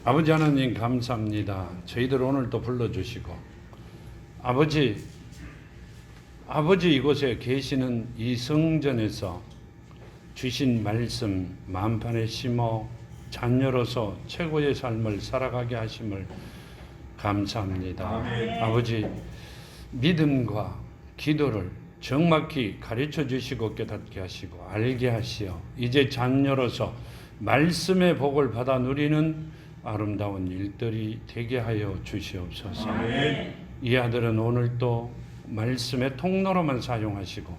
아버지 하나님 감사합니다. 저희들 오늘 또 불러주시고 아버지 이곳에 계시는 이 성전에서 주신 말씀 만판에 심어 자녀로서 최고의 삶을 살아가게 하심을 감사합니다. 아멘. 아버지 믿음과 기도를 정확히 가르쳐 주시고 깨닫게 하시고 알게 하시어 이제 자녀로서 말씀의 복을 받아 누리는 아름다운 일들이 되게 하여 주시옵소서. 아멘. 이 아들은 오늘 또 말씀의 통로로만 사용하시고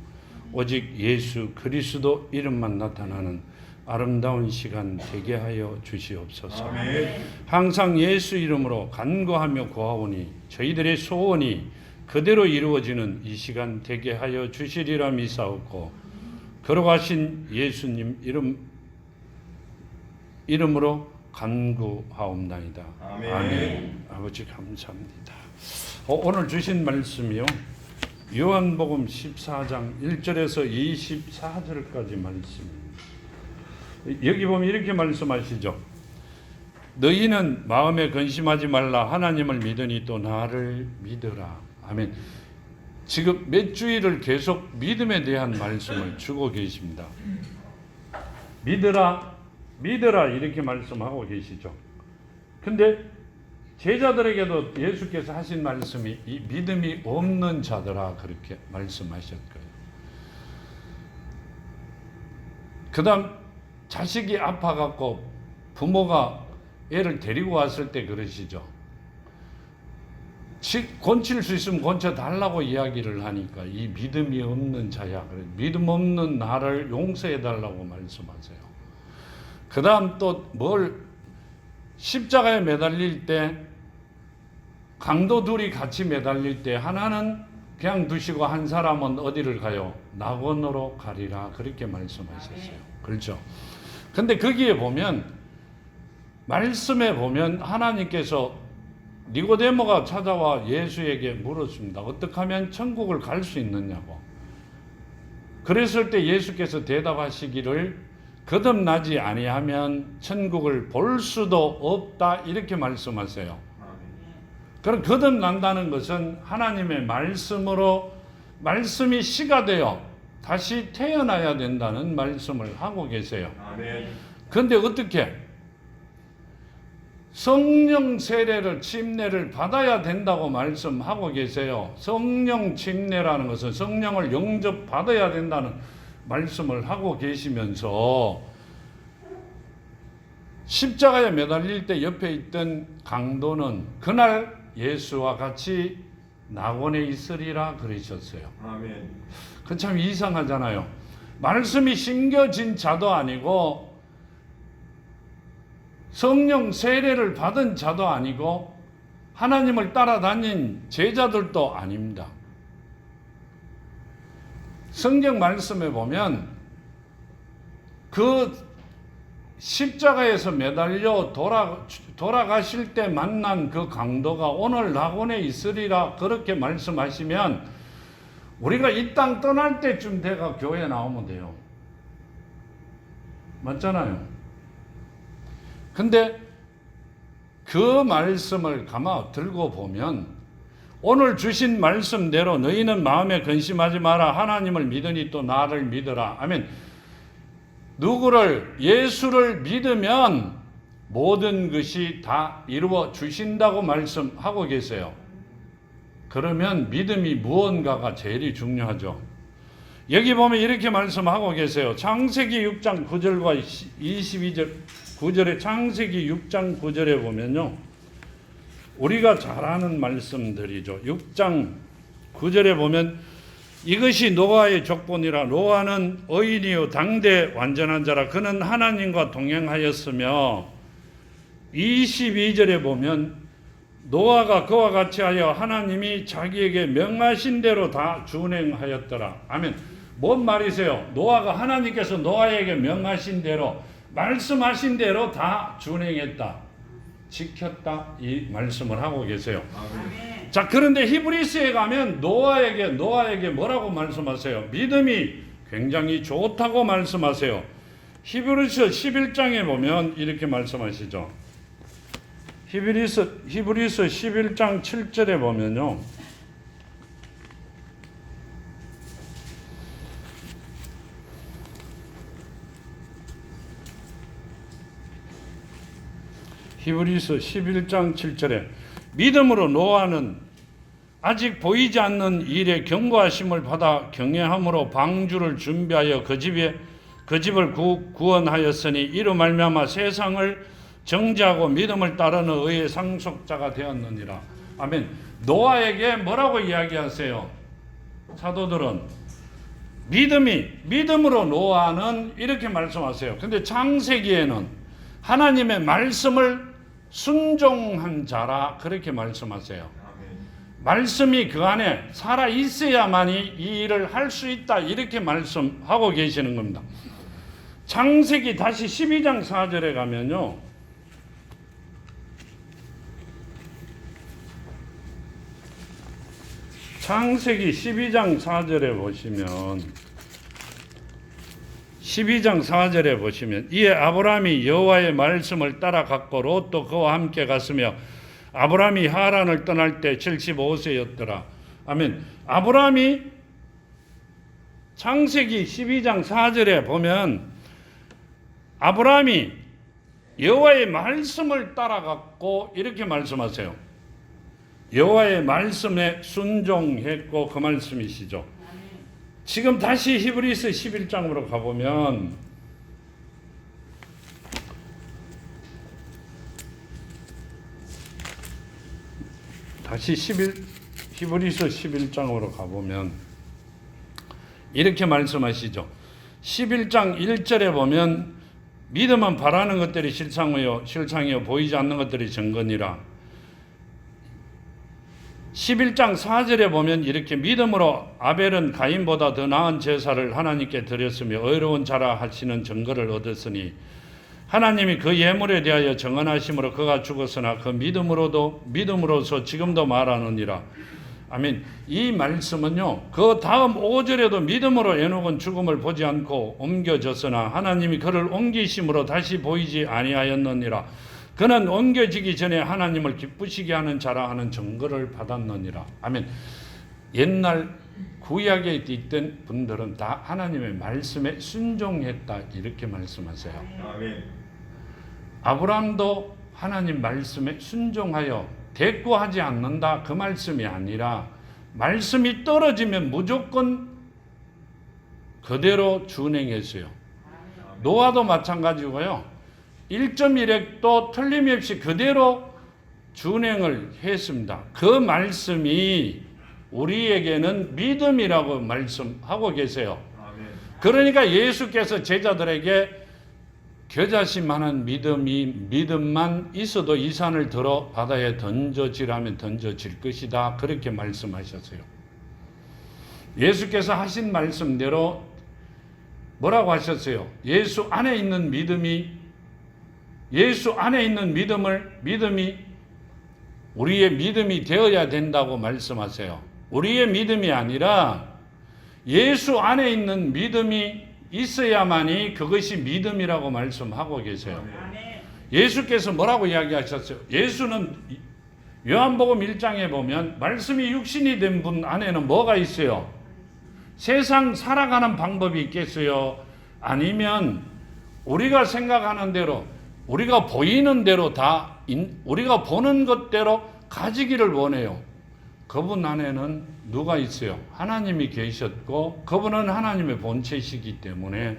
오직 예수 그리스도 이름만 나타나는 아름다운 시간 되게 하여 주시옵소서. 아멘. 항상 예수 이름으로 간구하며 구하오니 저희들의 소원이 그대로 이루어지는 이 시간 되게 하여 주시리라 미사옵고 걸어가신 예수님 이름으로 간구하옵나이다. 아멘. 아멘. 아버지 감사합니다. 오늘 주신 말씀이요. 요한복음 14장 1절에서 24절까지 말씀입니다. 여기 보면 이렇게 말씀하시죠. 너희는 마음에 근심하지 말라. 하나님을 믿으니 또 나를 믿으라. 아멘. 지금 몇 주일을 계속 믿음에 대한 말씀을 주고 계십니다. 믿으라 이렇게 말씀하고 계시죠. 근데 제자들에게도 예수께서 하신 말씀이 이 믿음이 없는 자들아 그렇게 말씀하셨고요. 그 다음 자식이 아파갖고 부모가 애를 데리고 왔을 때 그러시죠. 곤칠 수 있으면 곤쳐달라고 이야기를 하니까 이 믿음이 없는 자야. 믿음 없는 나를 용서해달라고 말씀하세요. 그 다음 또 십자가에 매달릴 때 강도 둘이 같이 매달릴 때 하나는 그냥 두시고 한 사람은 어디를 가요? 낙원으로 가리라 그렇게 말씀하셨어요. 그렇죠? 근데 거기에 보면 말씀에 보면 하나님께서 니고데모가 찾아와 예수에게 물었습니다. 어떻게 하면 천국을 갈 수 있느냐고. 그랬을 때 예수께서 대답하시기를 거듭나지 아니하면 천국을 볼 수도 없다 이렇게 말씀하세요. 그럼 거듭난다는 것은 하나님의 말씀으로 말씀이 씨가 되어 다시 태어나야 된다는 말씀을 하고 계세요. 그런데 어떻게? 성령 세례를 침례를 받아야 된다고 말씀하고 계세요. 성령 침례라는 것은 성령을 영접받아야 된다는 말씀을 하고 계시면서 십자가에 매달릴 때 옆에 있던 강도는 그날 예수와 같이 낙원에 있으리라 그러셨어요. 아멘. 그 참 이상하잖아요. 말씀이 심겨진 자도 아니고 성령 세례를 받은 자도 아니고 하나님을 따라다닌 제자들도 아닙니다. 성경 말씀에 보면 그 십자가에서 매달려 돌아가실 때 만난 그 강도가 오늘 낙원에 있으리라 그렇게 말씀하시면 우리가 이 땅 떠날 때쯤 돼가 교회 나오면 돼요. 맞잖아요. 근데 그 말씀을 감아 들고 보면 오늘 주신 말씀대로 너희는 마음에 근심하지 마라. 하나님을 믿으니 또 나를 믿으라. 아멘. 누구를 예수를 믿으면 모든 것이 다 이루어 주신다고 말씀하고 계세요. 그러면 믿음이 무언가가 제일 중요하죠. 여기 보면 이렇게 말씀하고 계세요. 창세기 6장 9절과 22절 9절에 창세기 6장 9절에 보면요. 우리가 잘 아는 말씀들이죠. 6장 9절에 보면 이것이 노아의 족본이라. 노아는 의인이요 당대 완전한 자라. 그는 하나님과 동행하였으며 22절에 보면 노아가 그와 같이 하여 하나님이 자기에게 명하신 대로 다 준행하였더라. 아멘. 뭔 말이세요? 노아가 하나님께서 노아에게 명하신 대로 말씀하신 대로 다 준행했다. 지켰다. 이 말씀을 하고 계세요. 아멘. 자, 그런데 히브리서에 가면 노아에게 뭐라고 말씀하세요? 믿음이 굉장히 좋다고 말씀하세요. 히브리서 11장에 보면 이렇게 말씀하시죠. 히브리서 11장 7절에 보면요. 히브리서 11장 7절에 믿음으로 노아는 아직 보이지 않는 일에 경고하심을 받아 경외함으로 방주를 준비하여 그 집을 구원하였으니 이로 말미암아 세상을 정죄하고 믿음을 따르는 의의 상속자가 되었느니라. 아멘. 노아에게 뭐라고 이야기하세요? 사도들은 믿음으로 노아는 이렇게 말씀하세요. 근데 창세기에는 하나님의 말씀을 순종한 자라 그렇게 말씀하세요. 말씀이 그 안에 살아 있어야만이 이 일을 할 수 있다 이렇게 말씀하고 계시는 겁니다. 창세기 다시 12장 4절에 가면요. 창세기 12장 4절에 보시면 이에 아브라함이 여호와의 말씀을 따라갔고 롯도 그와 함께 갔으며 아브라함이 하란을 떠날 때 75세였더라. 아멘. 아브라함이 창세기 12장 4절에 보면 아브라함이 여호와의 말씀을 따라갔고 이렇게 말씀하세요. 여호와의 말씀에 순종했고 그 말씀이시죠. 지금 다시 히브리서 11장으로 가보면 다시 히브리서 11장으로 가보면 이렇게 말씀하시죠. 11장 1절에 보면 믿음은 바라는 것들이 실상이요 보이지 않는 것들이 증거니라. 11장 4절에 보면 이렇게 믿음으로 아벨은 가인보다 더 나은 제사를 하나님께 드렸으며 의로운 자라 하시는 증거를 얻었으니 하나님이 그 예물에 대하여 정언하심으로 그가 죽었으나 그 믿음으로서 지금도 말하느니라. 아멘. 이 말씀은요. 그 다음 5절에도 믿음으로 에녹은 죽음을 보지 않고 옮겨졌으나 하나님이 그를 옮기심으로 다시 보이지 아니하였느니라. 그는 옮겨지기 전에 하나님을 기쁘시게 하는 자라 하는 증거를 받았느니라. 아멘. 옛날 구약에 있던 분들은 다 하나님의 말씀에 순종했다 이렇게 말씀하세요. 아멘. 아브라함도 하나님 말씀에 순종하여 대꾸하지 않는다 그 말씀이 아니라 말씀이 떨어지면 무조건 그대로 준행했어요. 노아도 마찬가지고요. 1.1획도 틀림없이 그대로 준행을 했습니다. 그 말씀이 우리에게는 믿음이라고 말씀하고 계세요. 그러니까 예수께서 제자들에게 겨자씨만한 믿음만 있어도 이 산을 들어 바다에 던져지라면 던져질 것이다. 그렇게 말씀하셨어요. 예수께서 하신 말씀대로 뭐라고 하셨어요? 예수 안에 있는 믿음이 우리의 믿음이 되어야 된다고 말씀하세요. 우리의 믿음이 아니라 예수 안에 있는 믿음이 있어야만이 그것이 믿음이라고 말씀하고 계세요. 예수께서 뭐라고 이야기하셨어요? 예수는 요한복음 1장에 보면 말씀이 육신이 된 분 안에는 뭐가 있어요? 세상 살아가는 방법이 있겠어요? 아니면 우리가 생각하는 대로 우리가 보이는 대로 우리가 보는 것대로 가지기를 원해요. 그분 안에는 누가 있어요? 하나님이 계셨고 그분은 하나님의 본체이시기 때문에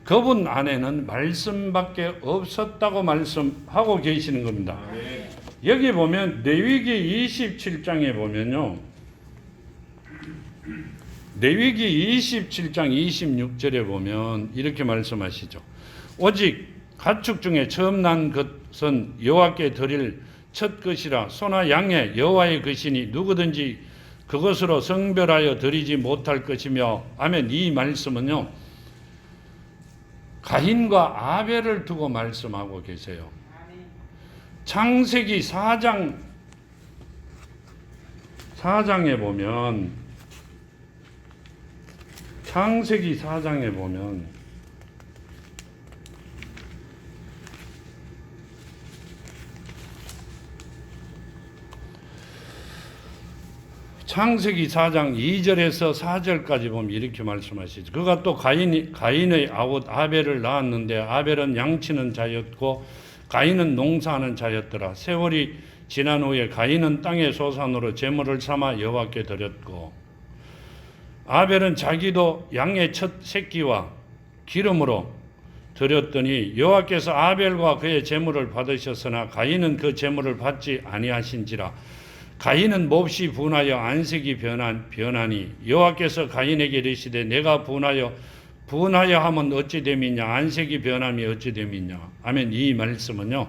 그분 안에는 말씀밖에 없었다고 말씀하고 계시는 겁니다. 여기 보면 레위기 27장에 보면요. 레위기 27장 26절에 보면 이렇게 말씀하시죠. 오직 가축 중에 처음 난 것은 여호와께 드릴 첫 것이라 소나 양의 여호와의 것이니 누구든지 그것으로 성별하여 드리지 못할 것이며. 아멘. 이 말씀은요 가인과 아벨을 두고 말씀하고 계세요. 창세기 4장에 보면 창세기 4장 2절에서 4절까지 보면 이렇게 말씀하시죠. 그가 또 가인의 아웃 아벨을 낳았는데 아벨은 양치는 자였고 가인은 농사하는 자였더라. 세월이 지난 후에 가인은 땅의 소산으로 제물을 삼아 여호와께 드렸고 아벨은 자기도 양의 첫 새끼와 기름으로 드렸더니 여호와께서 아벨과 그의 제물을 받으셨으나 가인은 그 제물을 받지 아니하신지라. 가인은 몹시 분하여 안색이 변하니 여호와께서 가인에게 이르시되 내가 분하여 하면 어찌 됨이냐 안색이 변함이 어찌 됨이냐. 아멘. 이 말씀은요,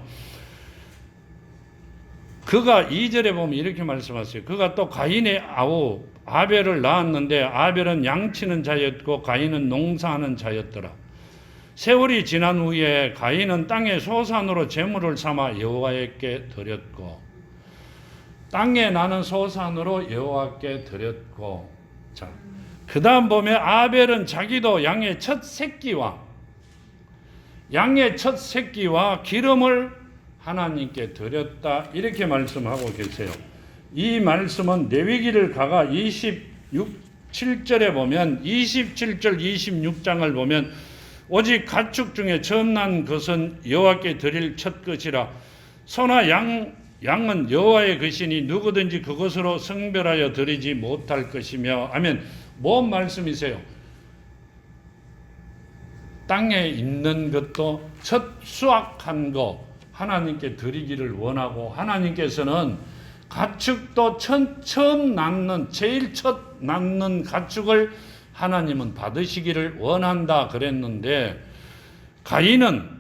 그가 2절에 보면 이렇게 말씀하세요. 그가 또 가인의 아우 아벨을 낳았는데 아벨은 양치는 자였고 가인은 농사하는 자였더라. 세월이 지난 후에 가인은 땅의 소산으로 제물을 삼아 여호와께 드렸고, 땅에 나는 소산으로 여호와께 드렸고, 자, 그 다음 보면 아벨은 자기도 양의 첫 새끼와 기름을 하나님께 드렸다. 이렇게 말씀하고 계세요. 이 말씀은 레위기를 가가 27절에 보면 27절 26장을 보면 오직 가축 중에 처음 난 것은 여호와께 드릴 첫 것이라. 소나 양은 여호와의 것이니 누구든지 그것으로 성별하여 드리지 못할 것이며. 아멘. 뭔 말씀이세요? 땅에 있는 것도 첫 수확한 거 하나님께 드리기를 원하고, 하나님께서는 가축도 처음 낳는 제일 첫 낳는 가축을 하나님은 받으시기를 원한다 그랬는데, 가인은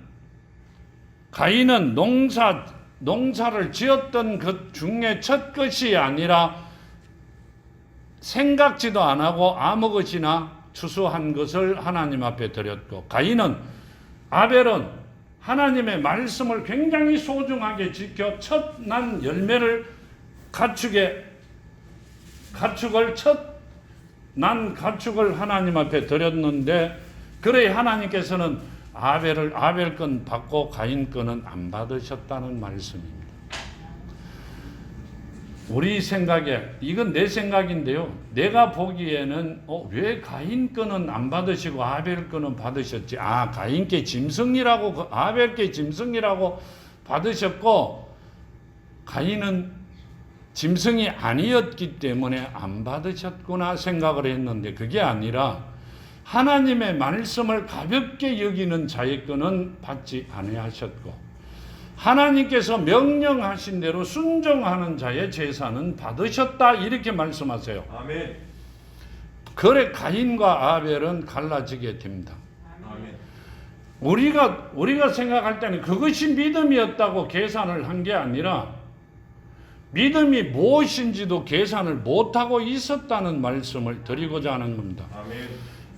농사를 지었던 것 중에 첫 것이 아니라 생각지도 안 하고 아무 것이나 추수한 것을 하나님 앞에 드렸고, 아벨은 하나님의 말씀을 굉장히 소중하게 지켜 첫 난 열매를 첫 난 가축을 하나님 앞에 드렸는데, 그래 하나님께서는 아벨 건 받고 가인 건은 안 받으셨다는 말씀입니다. 우리 생각에, 이건 내 생각인데요, 내가 보기에는 왜 가인 거는 안 받으시고 아벨 거는 받으셨지? 가인께 짐승이라고, 아벨께 짐승이라고 받으셨고 가인은 짐승이 아니었기 때문에 안 받으셨구나 생각을 했는데, 그게 아니라 하나님의 말씀을 가볍게 여기는 자의 거는 받지 아니하셨고, 하나님께서 명령하신 대로 순종하는 자의 제사는 받으셨다. 이렇게 말씀하세요. 아멘. 그래 가인과 아벨은 갈라지게 됩니다. 아멘. 우리가 생각할 때는 그것이 믿음이었다고 계산을 한 게 아니라 믿음이 무엇인지도 계산을 못하고 있었다는 말씀을 드리고자 하는 겁니다. 아멘.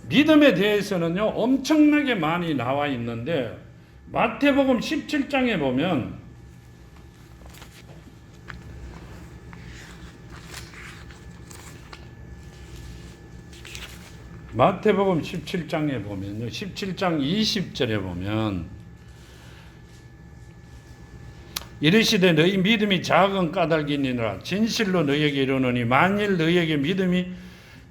믿음에 대해서는요 엄청나게 많이 나와 있는데, 마태복음 17장에 보면 마태복음 17장에 보면요, 17장 20절에 보면 이르시되 너희 믿음이 작은 까닭이니라. 진실로 너희에게 이르노니 만일 너희에게 믿음이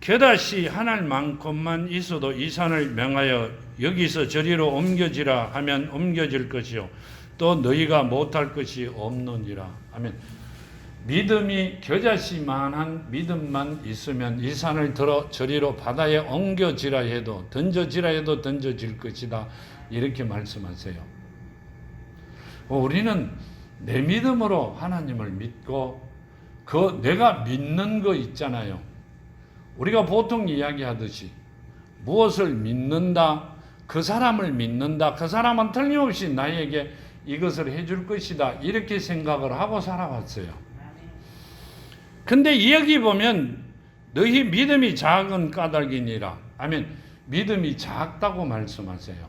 겨다시 하늘만큼만 있어도 이 산을 명하여 여기서 저리로 옮겨지라 하면 옮겨질 것이요 또 너희가 못할 것이 없느니라. 아멘. 믿음이 겨자씨만한 믿음만 있으면 이 산을 들어 저리로 바다에 옮겨지라 해도 던져지라 해도 던져질 것이다. 이렇게 말씀하세요. 우리는 내 믿음으로 하나님을 믿고 내가 믿는 거 있잖아요. 우리가 보통 이야기하듯이 무엇을 믿는다, 그 사람을 믿는다, 그 사람은 틀림없이 나에게 이것을 해줄 것이다, 이렇게 생각을 하고 살아왔어요. 근데 여기 보면 너희 믿음이 작은 까닭이니라. 아멘. 믿음이 작다고 말씀하세요.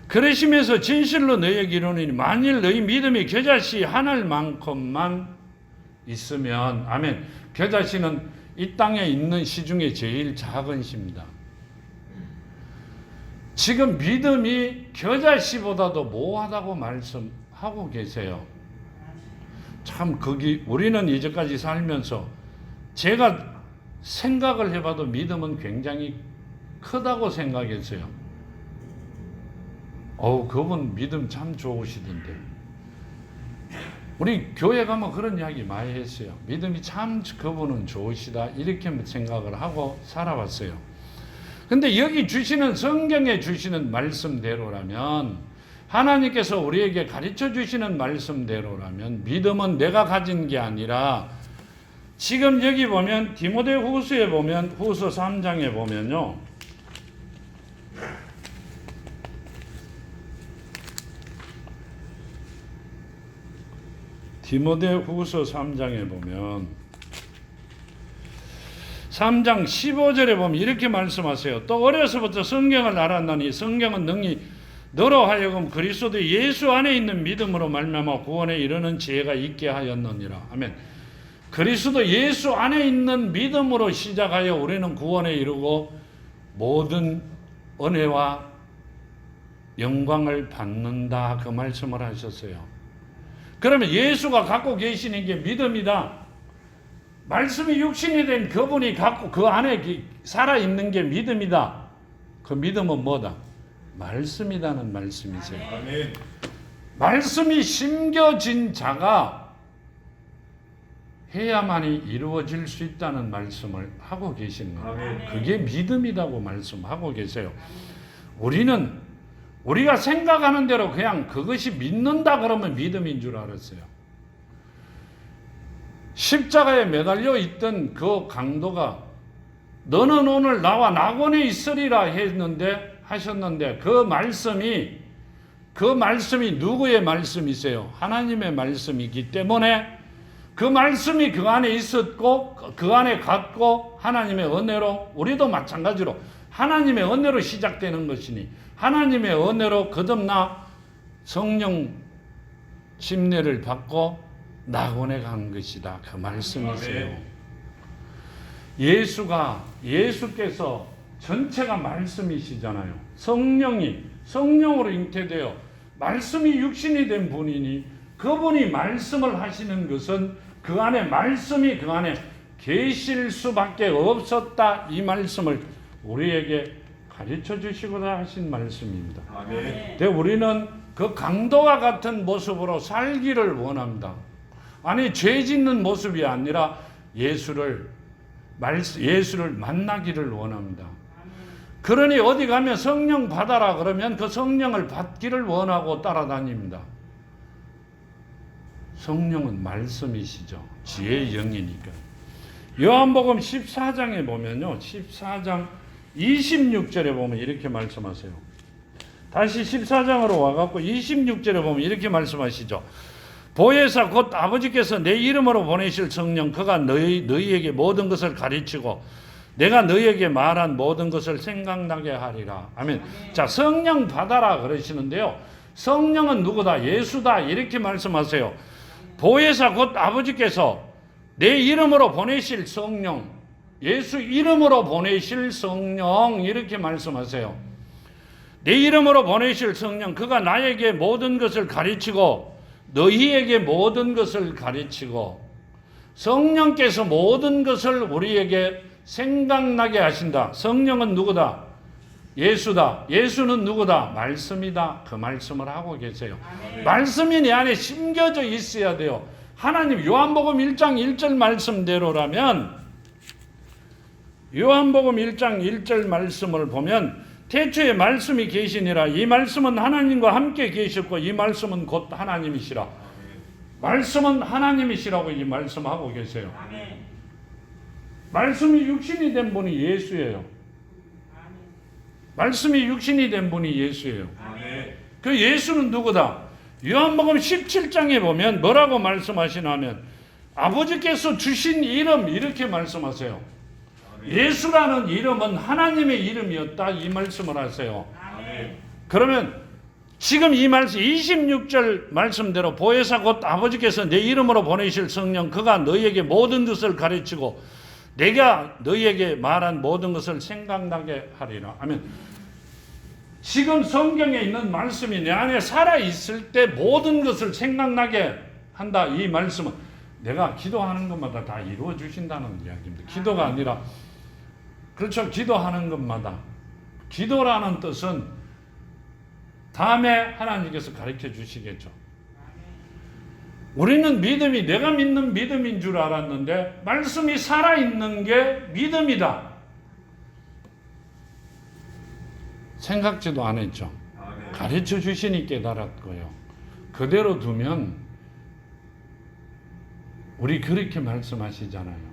그러시면서 진실로 너희에게 이르노니 만일 너희 믿음이 겨자씨 하늘만큼만 있으면, 아멘. 겨자씨는 이 땅에 있는 씨 중에 제일 작은 씨입니다. 지금 믿음이 겨자씨보다도 모호하다고 말씀하고 계세요. 참 우리는 이제까지 살면서 제가 생각을 해봐도 믿음은 굉장히 크다고 생각했어요. 그분 믿음 참 좋으시던데. 우리 교회 가면 그런 이야기 많이 했어요. 믿음이 참 그분은 좋으시다 이렇게 생각을 하고 살아왔어요. 근데 여기 주시는 성경에 주시는 말씀대로라면, 하나님께서 우리에게 가르쳐 주시는 말씀대로라면 믿음은 내가 가진 게 아니라, 지금 여기 보면 디모데후서에 보면, 후서 3장에 보면요, 디모데후서 3장에 보면 3장 15절에 보면 이렇게 말씀하세요. 또 어려서부터 성경을 알았나니 성경은 능히 너로 하여금 그리스도 예수 안에 있는 믿음으로 말미암아 구원에 이르는 지혜가 있게 하였느니라. 아멘. 그리스도 예수 안에 있는 믿음으로 시작하여 우리는 구원에 이르고 모든 은혜와 영광을 받는다, 그 말씀을 하셨어요. 그러면 예수가 갖고 계시는 게 믿음이다. 말씀이 육신이 된 그분이 갖고 그 안에 살아있는 게 믿음이다. 그 믿음은 뭐다? 말씀이라는 말씀이세요. 아멘. 말씀이 심겨진 자가 해야만이 이루어질 수 있다는 말씀을 하고 계신 거예요. 아멘. 그게 믿음이라고 말씀하고 계세요. 우리는 우리가 생각하는 대로 그냥 그것이 믿는다 그러면 믿음인 줄 알았어요. 십자가에 매달려 있던 그 강도가 너는 오늘 나와 낙원에 있으리라 하셨는데 그 말씀이 누구의 말씀이세요? 하나님의 말씀이기 때문에 그 말씀이 그 안에 있었고 그 안에 갔고 하나님의 은혜로, 우리도 마찬가지로 하나님의 은혜로 시작되는 것이니 하나님의 은혜로 거듭나 성령 침례를 받고 낙원에 간 것이다, 그 말씀이세요. 예수께서 전체가 말씀이시잖아요. 성령으로 잉태되어 말씀이 육신이 된 분이니 그분이 말씀을 하시는 것은 그 안에 말씀이 그 안에 계실 수밖에 없었다, 이 말씀을 우리에게 가르쳐 주시고자 하신 말씀입니다. 아멘. 근데 우리는 그 강도와 같은 모습으로 살기를 원합니다. 아니, 죄 짓는 모습이 아니라 예수를 만나기를 원합니다. 그러니 어디 가면 성령 받아라 그러면 그 성령을 받기를 원하고 따라다닙니다. 성령은 말씀이시죠. 지혜의 영이니까. 요한복음 14장에 보면요, 14장 26절에 보면 이렇게 말씀하세요. 다시 14장으로 와갖고 26절에 보면 이렇게 말씀하시죠. 보혜사 곧 아버지께서 내 이름으로 보내실 성령, 그가 너희에게 모든 것을 가르치고 내가 너희에게 말한 모든 것을 생각나게 하리라. 아멘. 자, 성령 받아라 그러시는데요, 성령은 누구다? 예수다, 이렇게 말씀하세요. 보혜사 곧 아버지께서 내 이름으로 보내실 성령, 예수 이름으로 보내실 성령, 이렇게 말씀하세요. 내 이름으로 보내실 성령, 그가 나에게 모든 것을 가르치고 너희에게 모든 것을 가르치고, 성령께서 모든 것을 우리에게 생각나게 하신다. 성령은 누구다? 예수다. 예수는 누구다? 말씀이다. 그 말씀을 하고 계세요. 아멘. 말씀이 내 안에 심겨져 있어야 돼요. 하나님, 요한복음 1장 1절 말씀대로라면, 요한복음 1장 1절 말씀을 보면 태초에 말씀이 계시니라. 이 말씀은 하나님과 함께 계셨고 이 말씀은 곧 하나님이시라. 말씀은 하나님이시라고 이 말씀하고 계세요. 말씀이 육신이 된 분이 예수예요. 말씀이 육신이 된 분이 예수예요. 그 예수는 누구다? 요한복음 17장에 보면 뭐라고 말씀하시냐면 아버지께서 주신 이름, 이렇게 말씀하세요. 예수라는 이름은 하나님의 이름이었다, 이 말씀을 하세요. 그러면 지금 이 말씀 26절 말씀대로 보혜사 곧 아버지께서 내 이름으로 보내실 성령, 그가 너희에게 모든 것을 가르치고 내가 너희에게 말한 모든 것을 생각나게 하리라. 아멘. 지금 성경에 있는 말씀이 내 안에 살아있을 때 모든 것을 생각나게 한다, 이 말씀은 내가 기도하는 것마다 다 이루어 주신다는 이야기입니다. 기도가 아니라 그렇죠. 기도하는 것마다 기도라는 뜻은 다음에 하나님께서 가르쳐 주시겠죠. 우리는 믿음이 내가 믿는 믿음인 줄 알았는데 말씀이 살아있는 게 믿음이다. 생각지도 안 했죠. 가르쳐 주시니 깨달았고요. 그대로 두면 우리 그렇게 말씀하시잖아요.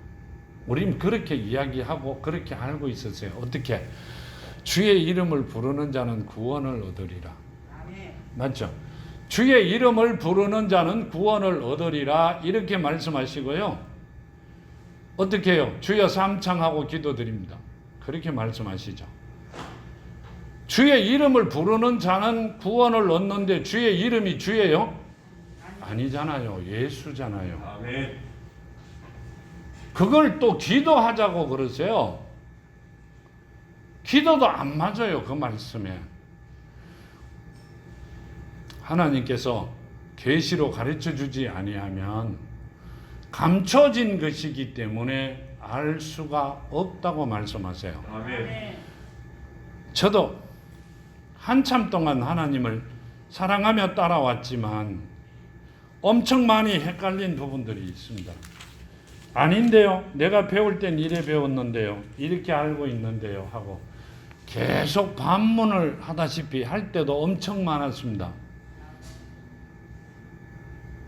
우린 그렇게 이야기하고 그렇게 알고 있었어요. 어떻게? 주의 이름을 부르는 자는 구원을 얻으리라. 맞죠? 주의 이름을 부르는 자는 구원을 얻으리라 이렇게 말씀하시고요. 어떻게 해요? 주여 삼창하고 기도드립니다. 그렇게 말씀하시죠. 주의 이름을 부르는 자는 구원을 얻는데 주의 이름이 주예요? 아니잖아요. 예수잖아요. 아멘. 그걸 또 기도하자고 그러세요. 기도도 안 맞아요. 그 말씀에. 하나님께서 계시로 가르쳐 주지 아니하면 감춰진 것이기 때문에 알 수가 없다고 말씀하세요. 아멘. 저도 한참 동안 하나님을 사랑하며 따라왔지만 엄청 많이 헷갈린 부분들이 있습니다. 아닌데요. 내가 배울 땐 이래 배웠는데요. 이렇게 알고 있는데요. 하고 계속 반문을 하다시피 할 때도 엄청 많았습니다.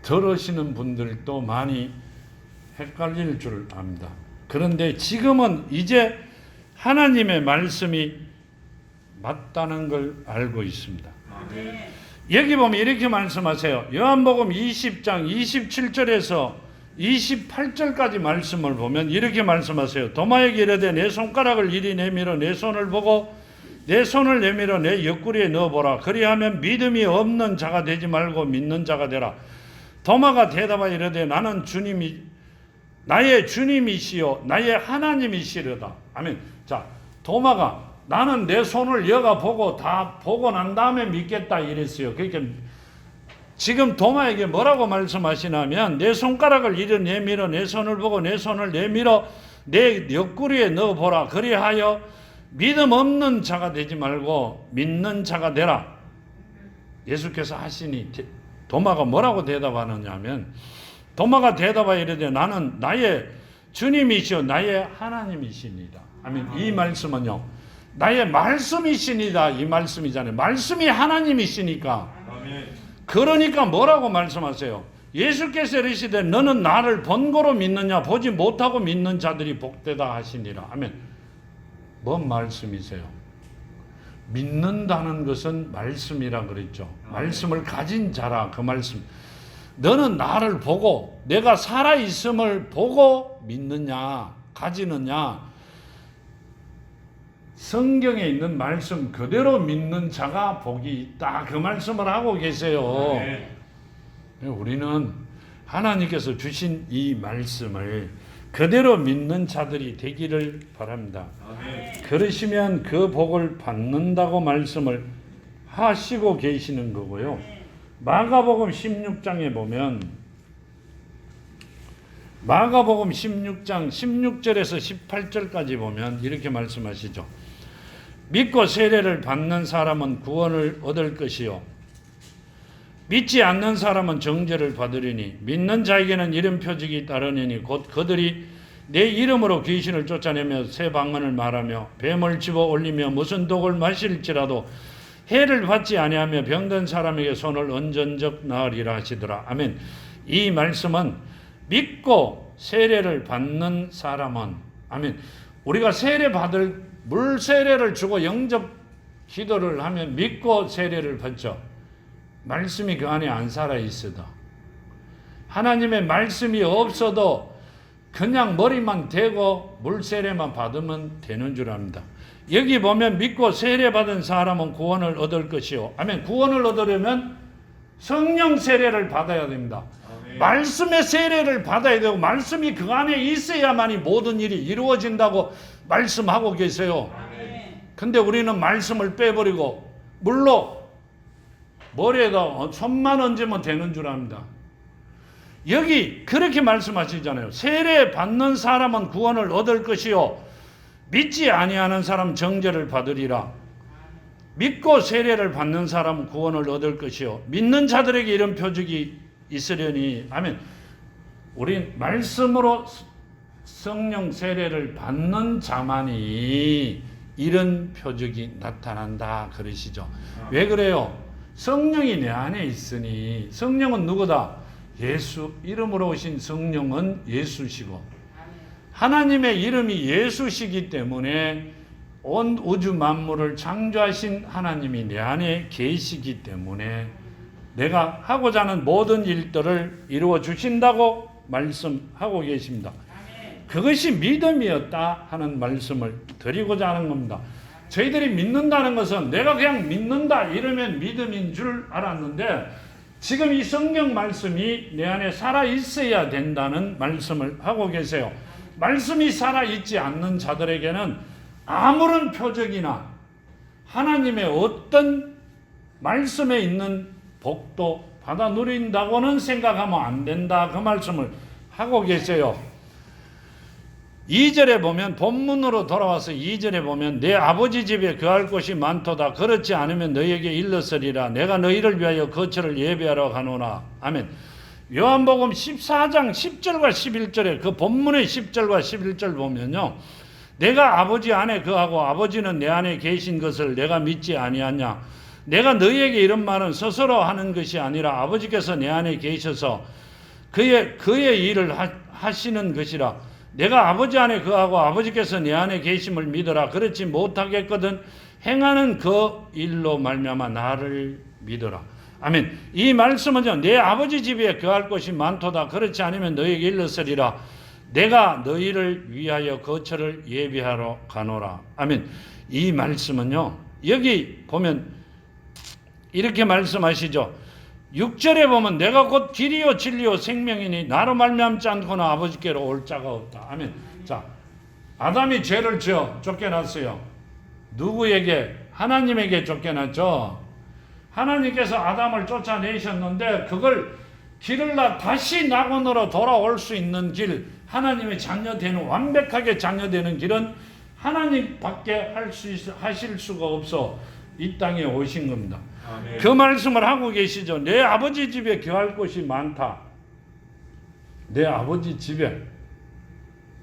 들으시는 분들도 많이 헷갈릴 줄 압니다. 그런데 지금은 이제 하나님의 말씀이 맞다는 걸 알고 있습니다. 여기 보면 이렇게 말씀하세요. 요한복음 20장 27절에서 28절까지 말씀을 보면 이렇게 말씀하세요. 도마에게 이르되 내 손가락을 이리 내밀어 내 손을 보고 내 손을 내밀어 내 옆구리에 넣어보라. 그리하면 믿음이 없는 자가 되지 말고 믿는 자가 되라. 도마가 대답하여 이르되 나는 주님이 나의 주님이시요 나의 하나님이시로다. 아멘. 자, 도마가 나는 내 손을 여가 보고 다 보고 난 다음에 믿겠다 이랬어요. 그러니까 지금 도마에게 뭐라고 말씀하시냐면 내 손가락을 이리 내밀어 내 손을 보고 내 손을 내밀어 내 옆구리에 넣어보라. 그리하여 믿음 없는 자가 되지 말고 믿는 자가 되라. 예수께서 하시니 도마가 뭐라고 대답하느냐 하면 도마가 대답하여 이르되 나는 나의 주님이시오 나의 하나님이시니다. 아멘. 이 말씀은요. 나의 말씀이시니다. 이 말씀이잖아요. 말씀이 하나님이시니까. 그러니까 뭐라고 말씀하세요? 예수께서 이르시되 너는 나를 번거로 믿느냐 보지 못하고 믿는 자들이 복되다 하시니라. 아멘. 뭔 말씀이세요? 믿는다는 것은 말씀이라 그랬죠. 말씀을 가진 자라 그 말씀. 너는 나를 보고 내가 살아있음을 보고 믿느냐 가지느냐. 성경에 있는 말씀 그대로 믿는 자가 복이 있다. 그 말씀을 하고 계세요. 네. 우리는 하나님께서 주신 이 말씀을 그대로 믿는 자들이 되기를 바랍니다. 네. 그러시면 그 복을 받는다고 말씀을 하시고 계시는 거고요. 네. 마가복음 16장에 보면 마가복음 16장 16절에서 18절까지 보면 이렇게 말씀하시죠. 믿고 세례를 받는 사람은 구원을 얻을 것이요 믿지 않는 사람은 정죄를 받으리니 믿는 자에게는 이름 표적이 따르니니 곧 그들이 내 이름으로 귀신을 쫓아내며 새 방언을 말하며 뱀을 집어 올리며 무슨 독을 마실지라도 해를 받지 아니하며 병든 사람에게 손을 얹은적 나으리라 하시더라. 아멘. 이 말씀은 믿고 세례를 받는 사람은 아멘. 우리가 세례 받을 물 세례를 주고 영접 기도를 하면 믿고 세례를 받죠. 말씀이 그 안에 안 살아 있어도 하나님의 말씀이 없어도 그냥 머리만 대고 물 세례만 받으면 되는 줄 압니다. 여기 보면 믿고 세례 받은 사람은 구원을 얻을 것이요. 아멘. 구원을 얻으려면 성령 세례를 받아야 됩니다. 아멘. 말씀의 세례를 받아야 되고 말씀이 그 안에 있어야만이 모든 일이 이루어진다고 말씀하고 계세요. 근데 우리는 말씀을 빼버리고 물로 머리에다 손만 얹으면 되는 줄 압니다. 여기 그렇게 말씀하시잖아요. 세례 받는 사람은 구원을 얻을 것이요 믿지 아니하는 사람 정죄를 받으리라. 믿고 세례를 받는 사람은 구원을 얻을 것이요 믿는 자들에게 이런 표적이 있으려니. 아멘. 우린 말씀으로 성령 세례를 받는 자만이 이런 표적이 나타난다 그러시죠. 왜 그래요? 성령이 내 안에 있으니. 성령은 누구다? 예수, 이름으로 오신 성령은 예수시고 하나님의 이름이 예수시기 때문에 온 우주 만물을 창조하신 하나님이 내 안에 계시기 때문에 내가 하고자 하는 모든 일들을 이루어 주신다고 말씀하고 계십니다. 그것이 믿음이었다 하는 말씀을 드리고자 하는 겁니다. 저희들이 믿는다는 것은 내가 그냥 믿는다 이러면 믿음인 줄 알았는데 지금 이 성경 말씀이 내 안에 살아 있어야 된다는 말씀을 하고 계세요. 말씀이 살아 있지 않는 자들에게는 아무런 표적이나 하나님의 어떤 말씀에 있는 복도 받아 누린다고는 생각하면 안 된다. 그 말씀을 하고 계세요. 2절에 보면 본문으로 돌아와서 2절에 보면 내 아버지 집에 거할 곳이 많도다. 그렇지 않으면 너희에게 일렀으리라. 내가 너희를 위하여 거처를 예비하러 가노라. 아멘. 요한복음 14장 10절과 11절에 그 본문의 10절과 11절 보면요. 내가 아버지 안에 거하고 아버지는 내 안에 계신 것을 내가 믿지 아니하냐. 내가 너희에게 이런 말은 스스로 하는 것이 아니라 아버지께서 내 안에 계셔서 그의 일을 하시는 것이라. 내가 아버지 안에 거하고 아버지께서 내 안에 계심을 믿어라. 그렇지 못하겠거든 행하는 그 일로 말미암아 나를 믿어라. 아멘. 이 말씀은요, 내 아버지 집에 거할 곳이 많도다. 그렇지 않으면 너희에게 일렀으리라. 내가 너희를 위하여 거처를 예비하러 가노라. 아멘. 이 말씀은요, 여기 보면 이렇게 말씀하시죠. 6절에 보면 내가 곧 길이요 진리요 생명이니 나로 말미암지 않고는 아버지께로 올 자가 없다. 아멘. 자, 아담이 죄를 지어 쫓겨났어요. 누구에게? 하나님에게 쫓겨났죠. 하나님께서 아담을 쫓아내셨는데 그걸 길을 다시 낙원으로 돌아올 수 있는 길, 하나님의 자녀되는, 완벽하게 자녀되는 길은 하나님밖에 하실 수가 없어 이 땅에 오신 겁니다. 아멘. 그 말씀을 하고 계시죠. 내 아버지 집에 거할 곳이 많다. 내 아버지 집에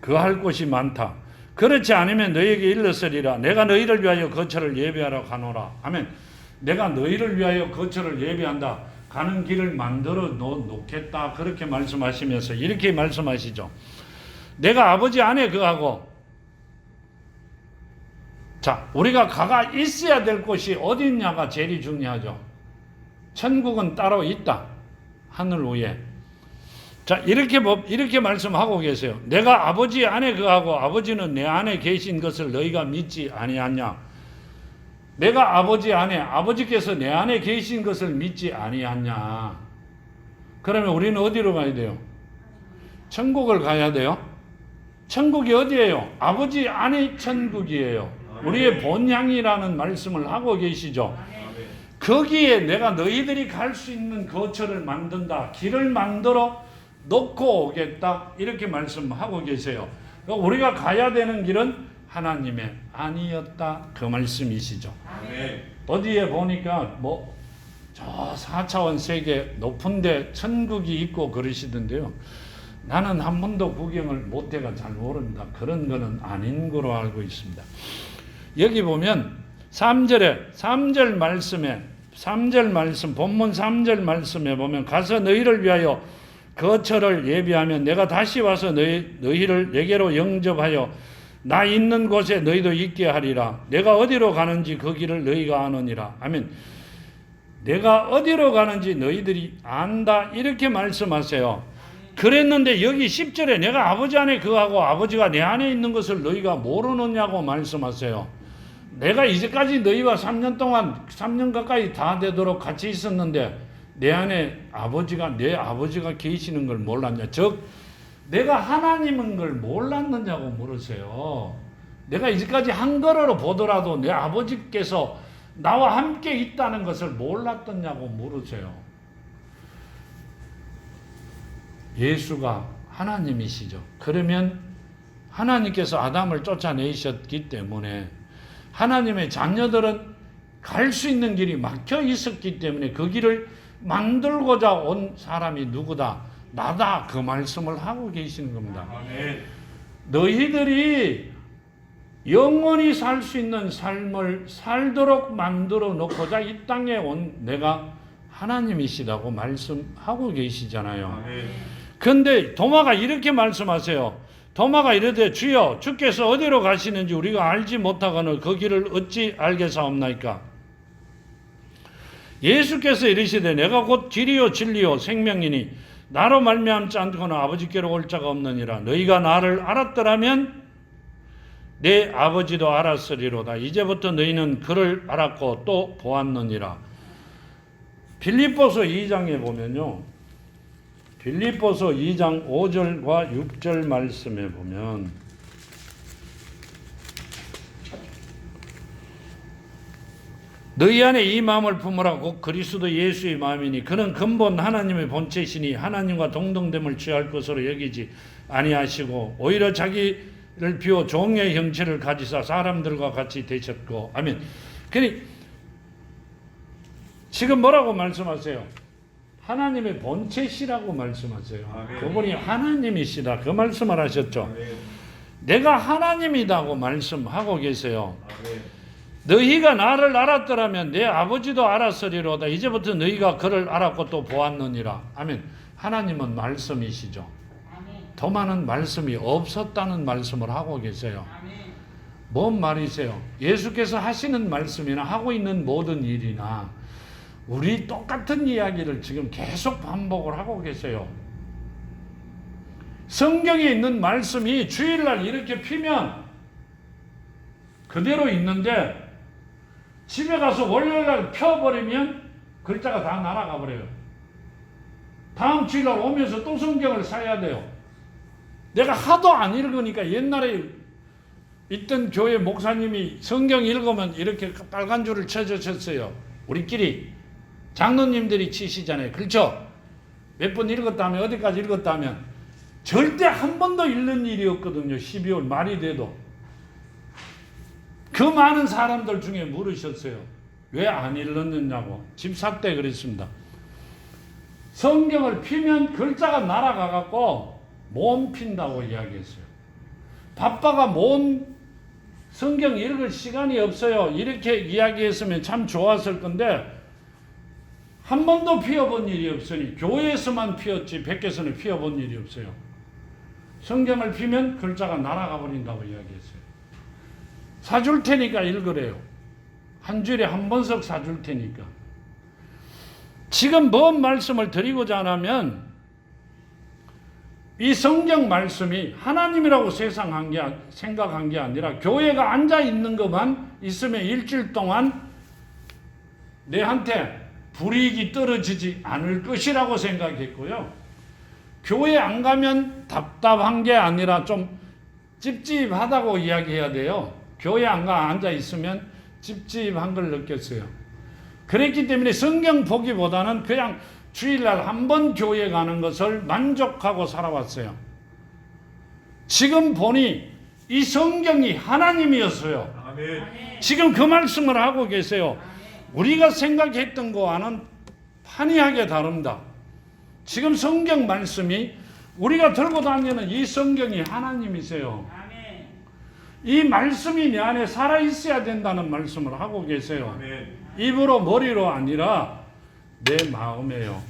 거할 곳이 많다. 그렇지 않으면 너희에게 일렀으리라. 내가 너희를 위하여 거처를 예비하러 가노라. 아멘. 내가 너희를 위하여 거처를 예비한다. 가는 길을 만들어 놓겠다. 그렇게 말씀하시면서 이렇게 말씀하시죠. 내가 아버지 안에 거하고. 자, 우리가 가가 있어야 될 곳이 어디 있냐가 제일 중요하죠. 천국은 따로 있다. 하늘 위에. 자, 이렇게 말씀하고 계세요. 내가 아버지 안에 거하고 아버지는 내 안에 계신 것을 너희가 믿지 아니하냐. 내가 아버지 안에, 아버지께서 내 안에 계신 것을 믿지 아니하냐. 그러면 우리는 어디로 가야 돼요? 천국을 가야 돼요. 천국이 어디예요? 아버지 안에 천국이에요. 우리의 본향이라는 말씀을 하고 계시죠. 거기에 내가 너희들이 갈 수 있는 거처를 만든다. 길을 만들어 놓고 오겠다. 이렇게 말씀하고 계세요. 우리가 가야 되는 길은 하나님의 아니었다. 그 말씀이시죠. 어디에 보니까 저 4차원 세계 높은데 천국이 있고 그러시던데요. 나는 한 번도 구경을 못해가 잘 모릅니다. 그런 거는 아닌 거로 알고 있습니다. 여기 보면 3절 말씀, 본문 3절 말씀에 보면 가서 너희를 위하여 거처를 예비하면 내가 다시 와서 너희를 내게로 영접하여 나 있는 곳에 너희도 있게 하리라. 내가 어디로 가는지 그 길을 너희가 아느니라. 아멘. 내가 어디로 가는지 너희들이 안다. 이렇게 말씀하세요. 그랬는데 여기 10절에 내가 아버지 안에 거하고 아버지가 내 안에 있는 것을 너희가 모르느냐고 말씀하세요. 내가 이제까지 너희와 3년 가까이 다 되도록 같이 있었는데 내 안에 내 아버지가 계시는 걸 몰랐냐. 즉 내가 하나님인 걸 몰랐느냐고 물으세요. 내가 이제까지 한 거로 보더라도 내 아버지께서 나와 함께 있다는 것을 몰랐더냐고 물으세요. 예수가 하나님이시죠. 그러면 하나님께서 아담을 쫓아내셨기 때문에 하나님의 자녀들은 갈 수 있는 길이 막혀 있었기 때문에 그 길을 만들고자 온 사람이 누구다? 나다. 그 말씀을 하고 계시는 겁니다. 아멘. 너희들이 영원히 살 수 있는 삶을 살도록 만들어 놓고자 이 땅에 온 내가 하나님이시다고 말씀하고 계시잖아요. 그런데 도마가 이렇게 말씀하세요. 도마가 이르되 주여 주께서 어디로 가시는지 우리가 알지 못하거늘 그 길을 어찌 알겠사옵나이까. 예수께서 이르시되 내가 곧 길이요 진리요 생명이니 나로 말미암지 않고는 아버지께로 올 자가 없느니라. 너희가 나를 알았더라면 내 아버지도 알았으리로다. 이제부터 너희는 그를 알았고 또 보았느니라. 빌립보서 2장에 보면요. 빌립보서 2장 5절과 6절 말씀에 보면 너희 안에 이 마음을 품으라 곧 그리스도 예수의 마음이니 그는 근본 하나님의 본체시니 하나님과 동등됨을 취할 것으로 여기지 아니하시고 오히려 자기를 비워 종의 형체를 가지사 사람들과 같이 되셨고 아멘. 그러니 지금 뭐라고 말씀하세요? 하나님의 본체시라고 말씀하세요. 아멘. 그분이 하나님이시다 그 말씀을 하셨죠. 아멘. 내가 하나님이다고 말씀하고 계세요. 아멘. 너희가 나를 알았더라면 내 아버지도 알았으리로다. 이제부터 너희가 그를 알았고 또 보았느니라. 아멘. 하나님은 말씀이시죠. 더 많은 말씀이 없었다는 말씀을 하고 계세요. 뭔 말이세요? 예수께서 하시는 말씀이나 하고 있는 모든 일이나 우리 똑같은 이야기를 지금 계속 반복을 하고 계세요. 성경에 있는 말씀이 주일날 이렇게 피면 그대로 있는데 집에 가서 월요일날 펴버리면 글자가 다 날아가 버려요. 다음 주일날 오면서 또 성경을 사야 돼요. 내가 하도 안 읽으니까 옛날에 있던 교회 목사님이 성경 읽으면 이렇게 빨간 줄을 쳐주셨어요. 우리끼리 장로님들이 치시잖아요. 그렇죠? 몇 번 읽었다면 어디까지 읽었다면 절대 한 번도 읽는 일이 없거든요. 12월 말이 돼도. 그 많은 사람들 중에 물으셨어요. 왜 안 읽었느냐고. 집사 때 그랬습니다. 성경을 피면 글자가 날아가갖고 몸 핀다고 이야기했어요. 바빠가 성경 읽을 시간이 없어요. 이렇게 이야기했으면 참 좋았을 건데 한 번도 피워본 일이 없으니 교회에서만 피웠지 밖에서는 피워본 일이 없어요. 성경을 피면 글자가 날아가 버린다고 이야기했어요. 사줄 테니까 읽으래요. 한 주일에 한 번씩 사줄 테니까. 지금 뭔 말씀을 드리고자 하면 이 성경 말씀이 하나님이라고 생각한 게 아니라 교회가 앉아 있는 것만 있으면 일주일 동안 내한테 불이익이 떨어지지 않을 것이라고 생각했고요. 교회 안 가면 답답한 게 아니라 좀 찝찝하다고 이야기해야 돼요. 교회 안 앉아 있으면 찝찝한 걸 느꼈어요. 그랬기 때문에 성경 보기보다는 그냥 주일날 한 번 교회 가는 것을 만족하고 살아왔어요. 지금 보니 이 성경이 하나님이었어요. 아멘. 지금 그 말씀을 하고 계세요. 우리가 생각했던 거와는 판이하게 다릅니다. 지금 성경 말씀이 우리가 들고 다니는 이 성경이 하나님이세요. 이 말씀이 내 안에 살아있어야 된다는 말씀을 하고 계세요. 아멘. 입으로 머리로 아니라 내 마음이에요.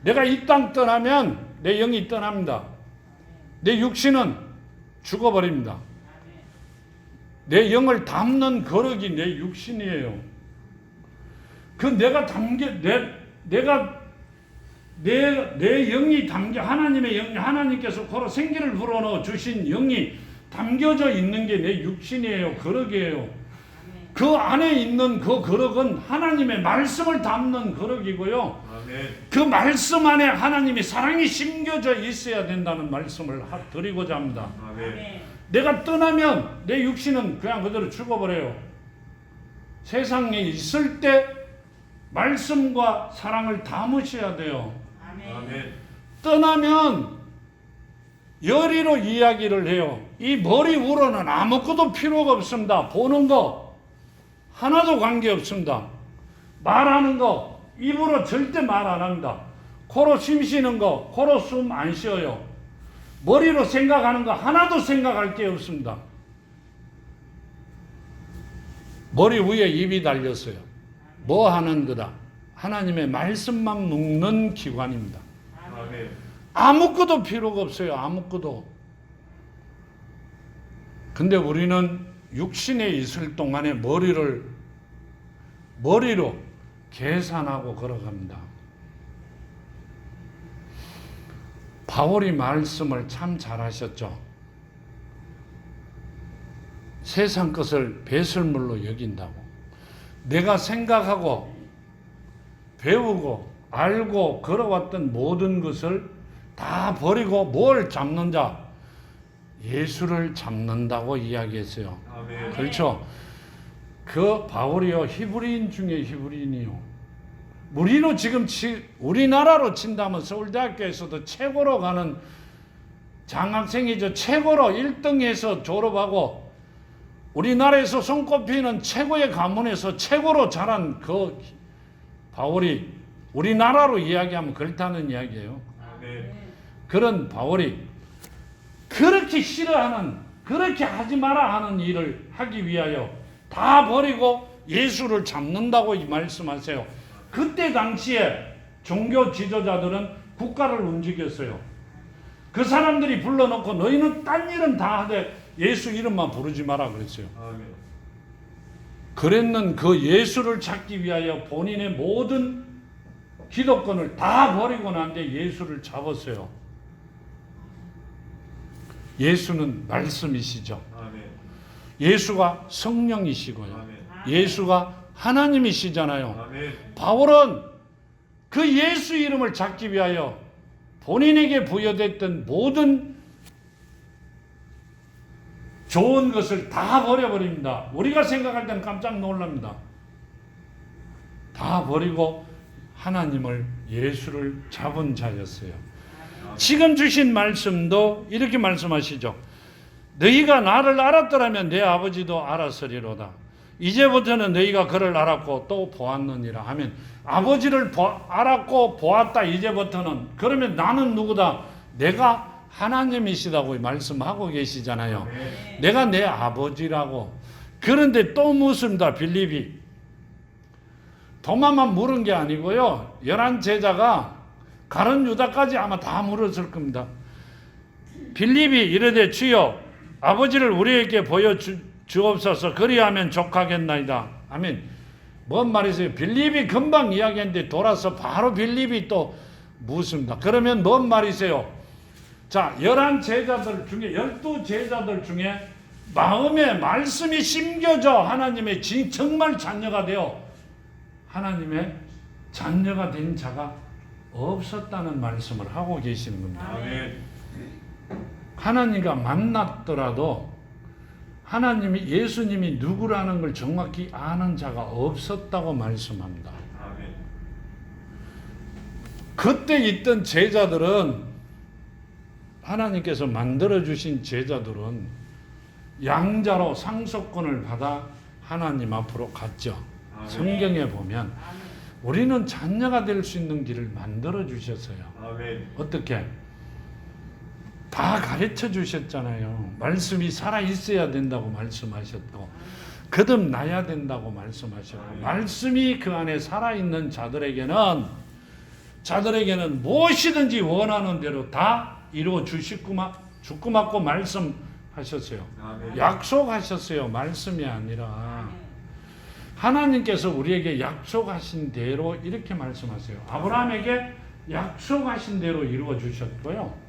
내가 이 땅 떠나면 내 영이 떠납니다. 내 육신은 죽어버립니다. 내 영을 담는 거룩이 내 육신이에요. 그 내가 내 영이 담겨 하나님의 영이 하나님께서 고로 생기를 불어넣어 주신 영이 담겨져 있는 게 내 육신이에요. 거룩이에요. 그 안에 있는 그 거룩은 하나님의 말씀을 담는 거룩이고요. 아멘. 그 말씀 안에 하나님의 사랑이 심겨져 있어야 된다는 말씀을 드리고자 합니다. 아멘. 내가 떠나면 내 육신은 그냥 그대로 죽어버려요. 세상에 있을 때 말씀과 사랑을 담으셔야 돼요. 아멘. 떠나면 열의로 이야기를 해요. 이 머리 우러는 아무것도 필요가 없습니다. 보는 거 하나도 관계없습니다. 말하는 거 입으로 절대 말 안 합니다. 코로 숨 쉬는 거 코로 숨 안 쉬어요. 머리로 생각하는 거 하나도 생각할 게 없습니다. 머리 위에 입이 달렸어요. 뭐 하는 거다? 하나님의 말씀만 묵는 기관입니다. 아무것도 필요가 없어요. 아무것도. 근데 우리는 육신에 있을 동안에 머리로 계산하고 걸어갑니다. 바울이 말씀을 참 잘하셨죠. 세상 것을 배설물로 여긴다고. 내가 생각하고 배우고 알고 걸어왔던 모든 것을 다 버리고 뭘 잡는 자? 예수를 잡는다고 이야기했어요. 아멘. 그렇죠? 그 바울이요, 히브리인 중에 히브리인이요. 우리로 지금 우리나라로 친다면 서울대학교에서도 최고로 가는 장학생이죠. 최고로 1등해서 졸업하고 우리나라에서 손꼽히는 최고의 가문에서 최고로 자란 그 바울이 우리나라로 이야기하면 그렇다는 이야기예요. 아멘. 그런 바울이 그렇게 싫어하는, 그렇게 하지 마라 하는 일을 하기 위하여 다 버리고 예수를 잡는다고 말씀하세요. 그때 당시에 종교 지도자들은 국가를 움직였어요. 그 사람들이 불러놓고 너희는 딴 일은 다 하되 예수 이름만 부르지 마라 그랬어요. 아멘. 그랬는 그 예수를 찾기 위하여 본인의 모든 기독권을 다 버리고 난데 예수를 잡았어요. 예수는 말씀이시죠. 아멘. 예수가 성령이시고요. 아멘. 예수가 하나님이시잖아요. 아멘. 바울은 그 예수 이름을 찾기 위하여 본인에게 부여됐던 모든 좋은 것을 다 버려버립니다. 우리가 생각할 때는 깜짝 놀랍니다. 다 버리고 하나님을, 예수를 잡은 자였어요. 지금 주신 말씀도 이렇게 말씀하시죠. 너희가 나를 알았더라면 내 아버지도 알았으리로다. 이제부터는 너희가 그를 알았고 또 보았느니라 하면 아버지를 알았고 보았다. 이제부터는 그러면 나는 누구다? 내가 하나님이시다고 말씀하고 계시잖아요. 네. 내가 내 아버지라고. 그런데 또 묻습니다. 빌립이 도마만 물은 게 아니고요. 11 제자가 가룟 유다까지 아마 다 물었을 겁니다. 빌립이 이르되 주여 아버지를 우리에게 보여주옵소서. 그리하면 족하겠나이다. 아멘. 뭔 말이세요? 빌립이 금방 이야기했는데 돌아서 바로 빌립이 또 묻습니다. 그러면 뭔 말이세요? 자, 11 제자들 중에 12 제자들 중에 마음에 말씀이 심겨져 하나님의 정말 자녀가 되어 하나님의 자녀가 된 자가 없었다는 말씀을 하고 계시는 겁니다. 아멘. 하나님과 만났더라도 하나님이, 예수님이 누구라는 걸 정확히 아는 자가 없었다고 말씀합니다. 아멘. 그때 있던 제자들은, 하나님께서 만들어주신 제자들은 양자로 상속권을 받아 하나님 앞으로 갔죠. 아멘. 성경에 보면 우리는 자녀가 될 수 있는 길을 만들어 주셨어요. 아멘. 어떻게? 다 가르쳐 주셨잖아요. 말씀이 살아 있어야 된다고 말씀하셨고 거듭나야 된다고 말씀하셨고 말씀이 그 안에 살아 있는 자들에게는 무엇이든지 원하는 대로 다 이루어 주시고 죽고 맞고 말씀하셨어요. 아멘. 약속하셨어요. 말씀이 아니라 하나님께서 우리에게 약속하신 대로 이렇게 말씀하세요. 아브라함에게 약속하신 대로 이루어 주셨고요.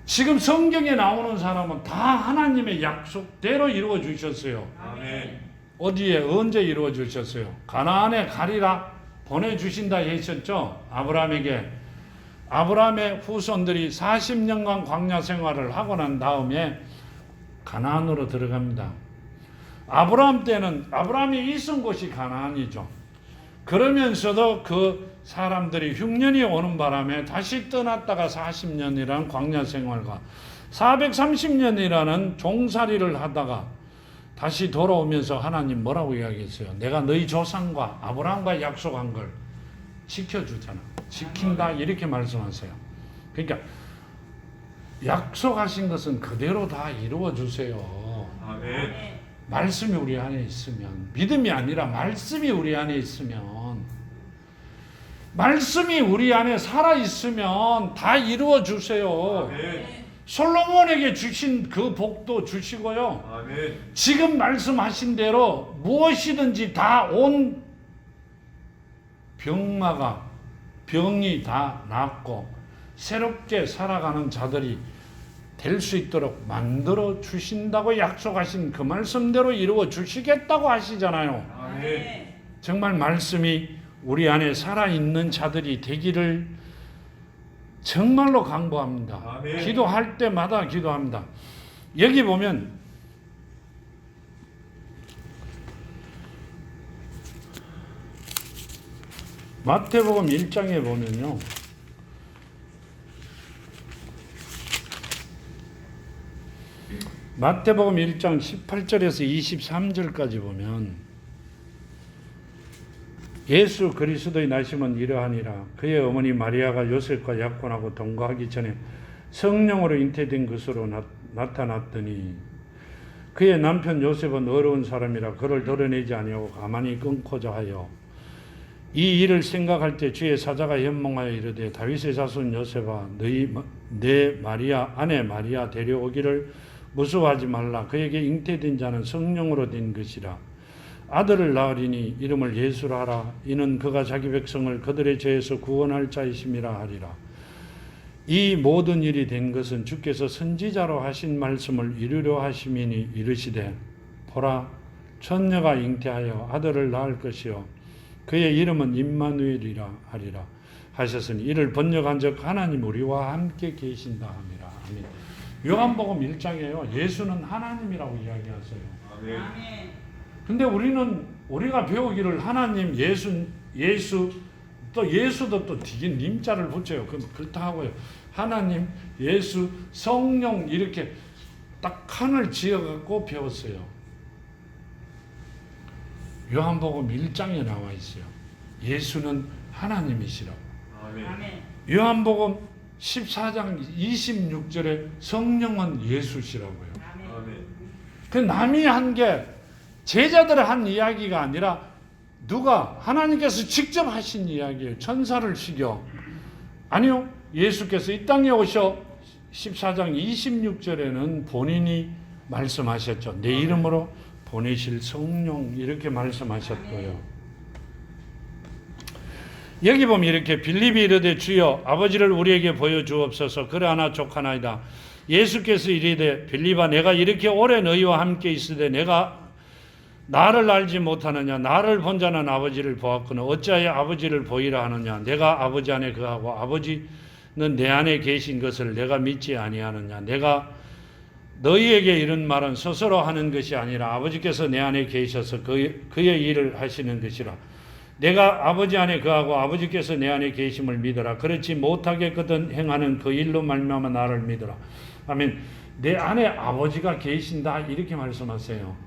지금 성경에 나오는 사람은 다 하나님의 약속대로 이루어 주셨어요. 아멘. 어디에 언제 이루어 주셨어요? 가나안에 가리라 보내주신다 하셨죠. 아브라함에게. 아브라함의 후손들이 40년간 광야 생활을 하고 난 다음에 가나안으로 들어갑니다. 아브라함 때는 아브라함이 있은 곳이 가나안이죠. 그러면서도 그 사람들이 흉년이 오는 바람에 다시 떠났다가 40년이라는 광야 생활과 430년이라는 종살이를 하다가 다시 돌아오면서 하나님 뭐라고 이야기했어요? 내가 너희 조상과 아브라함과 약속한 걸 지켜주잖아. 지킨다 이렇게 말씀하세요. 그러니까 약속하신 것은 그대로 다 이루어 주세요. 아멘. 말씀이 우리 안에 있으면, 믿음이 아니라 말씀이 우리 안에 있으면, 말씀이 우리 안에 살아 있으면 다 이루어 주세요. 아멘. 솔로몬에게 주신 그 복도 주시고요. 아멘. 지금 말씀하신 대로 무엇이든지 다 온 병이 다 낫고 새롭게 살아가는 자들이 될 수 있도록 만들어 주신다고 약속하신 그 말씀대로 이루어 주시겠다고 하시잖아요. 아멘. 정말 말씀이 우리 안에 살아있는 자들이 되기를 정말로 간구합니다. 아멘. 기도할 때마다 기도합니다. 여기 보면 마태복음 1장에 보면요. 마태복음 1장 18절에서 23절까지 보면 예수 그리스도의 나심은 이러하니라. 그의 어머니 마리아가 요셉과 약혼하고 동거하기 전에 성령으로 잉태된 것으로 나타났더니 그의 남편 요셉은 어려운 사람이라 그를 드러내지 아니하고 가만히 끊고자 하여 이 일을 생각할 때 주의 사자가 현몽하여 이르되 다윗의 자손 요셉아 내 아내 마리아 데려오기를 무서워하지 말라. 그에게 잉태된 자는 성령으로 된 것이라. 아들을 낳으리니 이름을 예수라 하라. 이는 그가 자기 백성을 그들의 죄에서 구원할 자이심이라 하리라. 이 모든 일이 된 것은 주께서 선지자로 하신 말씀을 이루려 하심이니 이르시되 보라 처녀가 잉태하여 아들을 낳을 것이요 그의 이름은 임마누엘이라 하리라 하셨으니 이를 번역한즉 하나님 우리와 함께 계신다 함이라. 아멘. 요한복음 1장에요. 예수는 하나님이라고 이야기하세요. 아멘. 근데 우리가 배우기를 하나님, 예수, 또 예수도 또 뒤에 님자를 붙여요. 그럼 그렇다고요. 하나님, 예수, 성령 이렇게 딱 칸을 지어갖고 배웠어요. 요한복음 1장에 나와 있어요. 예수는 하나님이시라고. 아멘. 요한복음 14장 26절에 성령은 예수시라고요. 아멘. 그 남이 한 게 제자들이 한 이야기가 아니라 누가 하나님께서 직접 하신 이야기예요. 천사를 시켜. 아니요. 예수께서 이 땅에 오셔 14장 26절에는 본인이 말씀하셨죠. 내 이름으로 보내실 성령 이렇게 말씀하셨고요. 여기 보면 이렇게 빌립이 이르되 주여 아버지를 우리에게 보여주옵소서. 그러하나 족하나이다. 예수께서 이르되 빌립아 내가 이렇게 오래 너희와 함께 있으되 내가 나를 알지 못하느냐. 나를 본 자는 아버지를 보았거늘 어찌하여 아버지를 보이라 하느냐. 내가 아버지 안에 거하고 아버지는 내 안에 계신 것을 내가 믿지 아니하느냐. 내가 너희에게 이런 말은 스스로 하는 것이 아니라 아버지께서 내 안에 계셔서 그의 일을 하시는 것이라. 내가 아버지 안에 거하고 아버지께서 내 안에 계심을 믿어라. 그렇지 못하겠거든 행하는 그 일로 말미암아 나를 믿어라. 아멘. 내 안에 아버지가 계신다 이렇게 말씀하세요.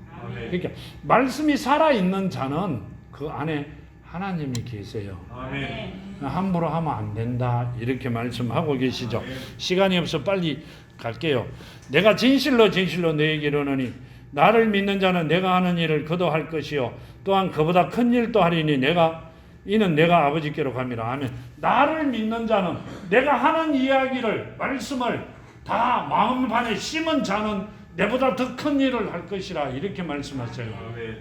그러니까 말씀이 살아있는 자는 그 안에 하나님이 계세요. 아멘. 함부로 하면 안 된다 이렇게 말씀하고 계시죠. 시간이 없어 빨리 갈게요. 내가 진실로 너에게 이르노니 나를 믿는 자는 내가 하는 일을 그도 할 것이요 또한 그보다 큰 일도 하리니 이는 내가 아버지께로 감이라. 아멘. 나를 믿는 자는 내가 하는 이야기를 말씀을 다 마음판에 심은 자는 내보다 더 큰 일을 할 것이라 이렇게 말씀하세요. 아멘.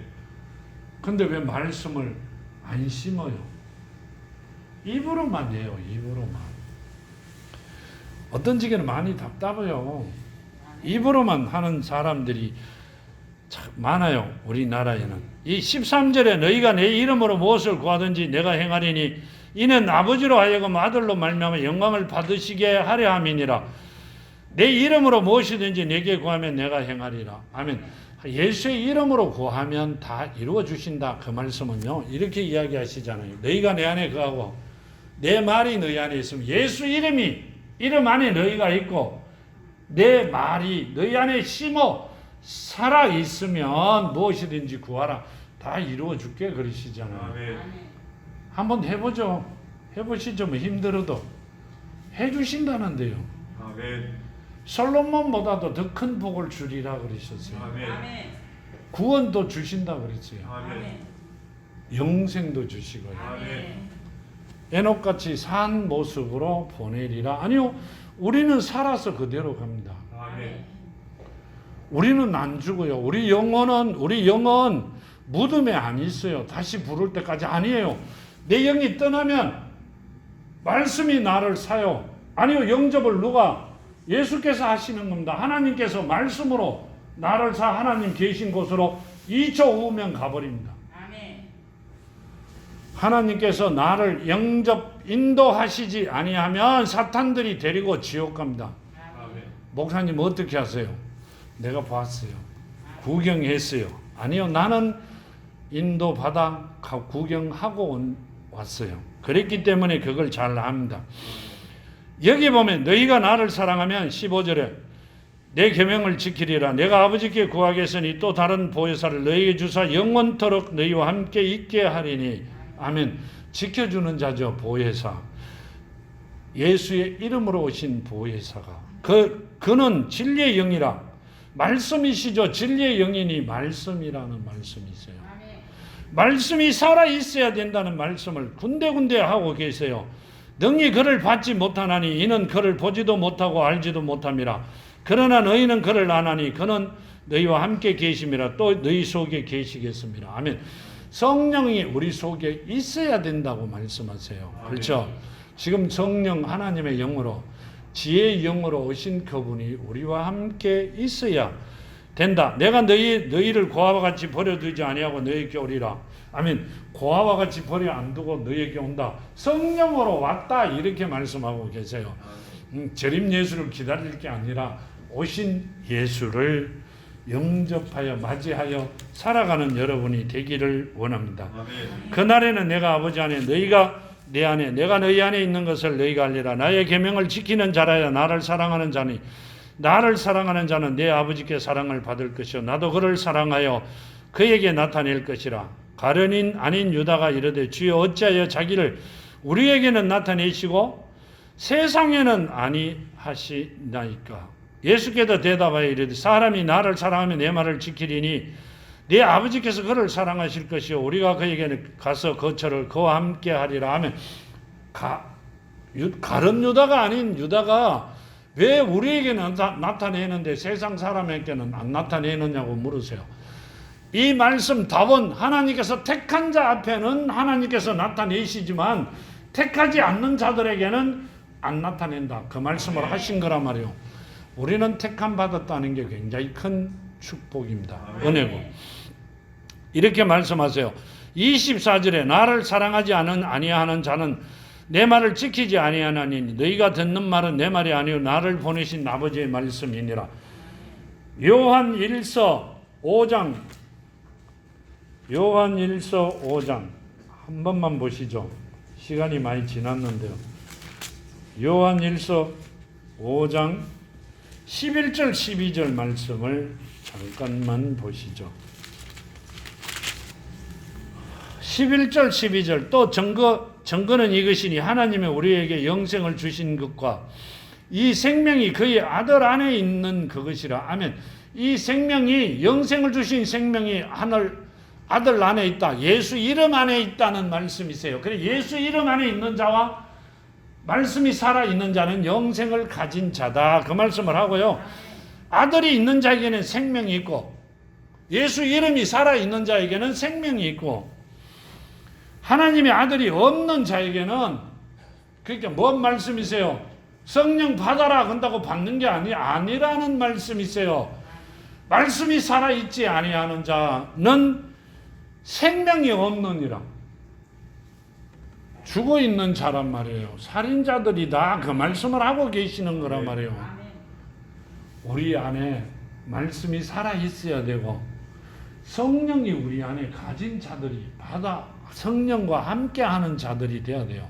근데 왜 말씀을 안 심어요? 입으로만 해요. 입으로만. 어떤 지게는 많이 답답해요. 입으로만 하는 사람들이 참 많아요. 우리나라에는. 이 13절에 너희가 내 이름으로 무엇을 구하든지 내가 행하리니 이는 아버지로 하여금 아들로 말미암아 영광을 받으시게 하려 함이니라. 내 이름으로 무엇이든지 내게 구하면 내가 행하리라. 아멘. 예수의 이름으로 구하면 다 이루어 주신다. 그 말씀은요, 이렇게 이야기하시잖아요. 너희가 내 안에 거하고 내 말이 너희 안에 있으면, 예수 이름 안에 너희가 있고 내 말이 너희 안에 심어 살아 있으면 무엇이든지 구하라, 다 이루어 줄게 그러시잖아요. 아멘. 한번 해보죠. 해보시죠. 뭐 힘들어도 해주신다는데요. 아멘. 솔로몬보다도 더 큰 복을 주리라 그러셨어요. 아멘. 구원도 주신다 그랬어요. 아멘. 영생도 주시고요. 아멘. 에녹같이 산 모습으로 보내리라. 아니요, 우리는 살아서 그대로 갑니다. 아멘. 우리는 안 죽어요. 우리 영은 무덤에 안 있어요. 다시 부를 때까지 아니에요. 내 영이 떠나면 말씀이 나를 사요. 아니요, 영접을 누가? 예수께서 하시는 겁니다. 하나님께서 말씀으로 나를 사, 하나님 계신 곳으로 2초 후면 가버립니다. 아멘. 하나님께서 나를 영접 인도하시지 아니하면 사탄들이 데리고 지옥 갑니다. 아멘. 목사님 어떻게 하세요? 내가 봤어요. 구경했어요. 아니요, 나는 인도받아 구경하고 왔어요. 그랬기 때문에 그걸 잘 압니다. 여기 보면 너희가 나를 사랑하면 15절에 내 계명을 지키리라. 내가 아버지께 구하겠으니 또 다른 보혜사를 너희에게 주사 영원토록 너희와 함께 있게 하리니. 아멘. 지켜주는 자죠, 보혜사. 예수의 이름으로 오신 보혜사가. 그는 진리의 영이라. 말씀이시죠. 진리의 영이니 말씀이라는 말씀이 있어요. 말씀이 살아 있어야 된다는 말씀을 군데군데 하고 계세요. 능히 그를 받지 못하나니 이는 그를 보지도 못하고 알지도 못함이라. 그러나 너희는 그를 아나니 그는 너희와 함께 계심이라. 또 너희 속에 계시겠습니다. 아멘. 성령이 우리 속에 있어야 된다고 말씀하세요. 그렇죠? 지금 성령 하나님의 영으로, 지혜의 영으로 오신 그분이 우리와 함께 있어야 된다. 내가 너희를 고아와 같이 버려두지 아니하고 너희에게 오리라. 아멘. 고아와 같이 버려 안 두고 너희에게 온다. 성령으로 왔다, 이렇게 말씀하고 계세요. 재림 예수를 기다릴 게 아니라 오신 예수를 영접하여 맞이하여 살아가는 여러분이 되기를 원합니다. 아멘. 그날에는 내가 아버지 안에, 너희가 내 안에, 내가 너희 안에 있는 것을 너희가 알리라. 나의 계명을 지키는 자라야 나를 사랑하는 자니, 나를 사랑하는 자는 내 아버지께 사랑을 받을 것이요 나도 그를 사랑하여 그에게 나타낼 것이라. 가룟인 아닌 유다가 이르되 주여 어찌하여 자기를 우리에게는 나타내시고 세상에는 아니하시나이까. 예수께서 대답하여 이르되 사람이 나를 사랑하면 내 말을 지키리니 내 아버지께서 그를 사랑하실 것이요 우리가 그에게 가서 거처를 그와 함께 하리라 하면, 가룟 유다가 아닌 유다가 왜 우리에게는 나타내는데 세상 사람에게는 안 나타내느냐고 물으세요. 이 말씀 답은 하나님께서 택한 자 앞에는 하나님께서 나타내시지만 택하지 않는 자들에게는 안 나타낸다. 그 말씀을 하신 거란 말이에요. 우리는 택함 받았다는 게 굉장히 큰 축복입니다. 은혜고. 이렇게 말씀하세요. 24절에 나를 사랑하지 아니하는 자는 내 말을 지키지 아니하나니 너희가 듣는 말은 내 말이 아니요 나를 보내신 아버지의 말씀이니라. 요한 1서 5장 한 번만 보시죠. 시간이 많이 지났는데요. 요한 1서 5장 11절 12절 말씀을 잠깐만 보시죠. 11절 12절 또 증거는 이것이니 하나님이 우리에게 영생을 주신 것과 이 생명이 그의 아들 안에 있는 그것이라. 아멘. 이 생명이, 영생을 주신 생명이 아들 안에 있다. 예수 이름 안에 있다는 말씀이세요. 그래, 예수 이름 안에 있는 자와 말씀이 살아있는 자는 영생을 가진 자다. 그 말씀을 하고요. 아들이 있는 자에게는 생명이 있고 예수 이름이 살아있는 자에게는 생명이 있고, 하나님의 아들이 없는 자에게는, 그러니까 뭔 말씀이세요? 성령 받아라 한다고 받는 게 아니라는 말씀이세요. 말씀이 살아있지 아니하는 자는 생명이 없느니라. 죽어 있는 자란 말이에요. 살인자들이 다 그 말씀을 하고 계시는 거란 말이에요. 우리 안에 말씀이 살아 있어야 되고 성령이 우리 안에 가진 자들이 성령과 함께하는 자들이 돼야 돼요.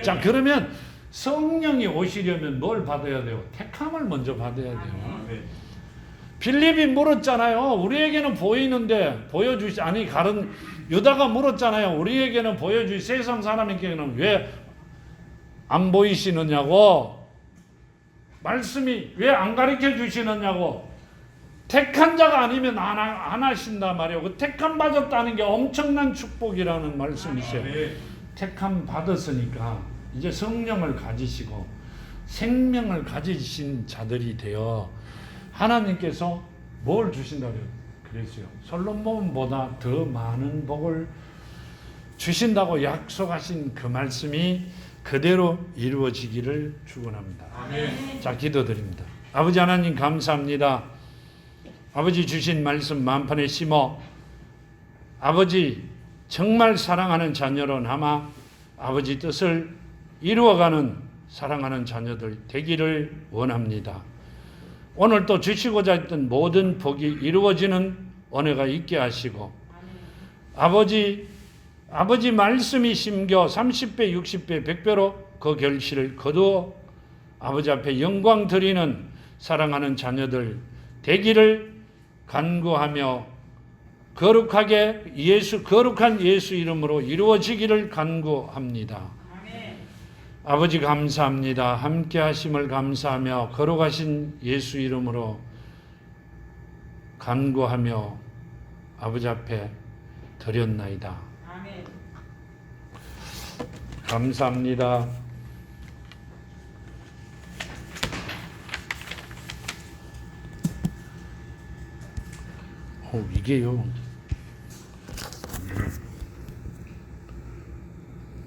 자, 그러면 성령이 오시려면 뭘 받아야 돼요? 택함을 먼저 받아야 돼요. 아멘. 빌립이 물었잖아요. 우리에게는 보이는데 유다가 물었잖아요. 우리에게는 세상 사람에게는 왜 안 보이시느냐고. 말씀이 왜 안 가르쳐 주시느냐고. 택한 자가 아니면 안 하신단 말이에요. 그 택함 받았다는 게 엄청난 축복이라는 말씀이세요. 아멘. 택함 받았으니까 이제 성령을 가지시고 생명을 가지신 자들이 되어 하나님께서 뭘 주신다고 그랬어요. 솔로몬보다 더 많은 복을 주신다고 약속하신 그 말씀이 그대로 이루어지기를 축원합니다. 아멘. 자, 기도드립니다. 아버지 하나님 감사합니다. 아버지 주신 말씀 만판에 심어 아버지 정말 사랑하는 자녀로 남아 아버지 뜻을 이루어가는 사랑하는 자녀들 되기를 원합니다. 오늘 또 주시고자 했던 모든 복이 이루어지는 은혜가 있게 하시고 아버지 말씀이 심겨 30배, 60배, 100배로 그 결실을 거두어 아버지 앞에 영광 드리는 사랑하는 자녀들 되기를 간구하며 거룩한 예수 이름으로 이루어지기를 간구합니다. 아멘. 아버지 감사합니다. 함께 하심을 감사하며 거룩하신 예수 이름으로 간구하며 아버지 앞에 드렸나이다. 아멘. 감사합니다. 이게요.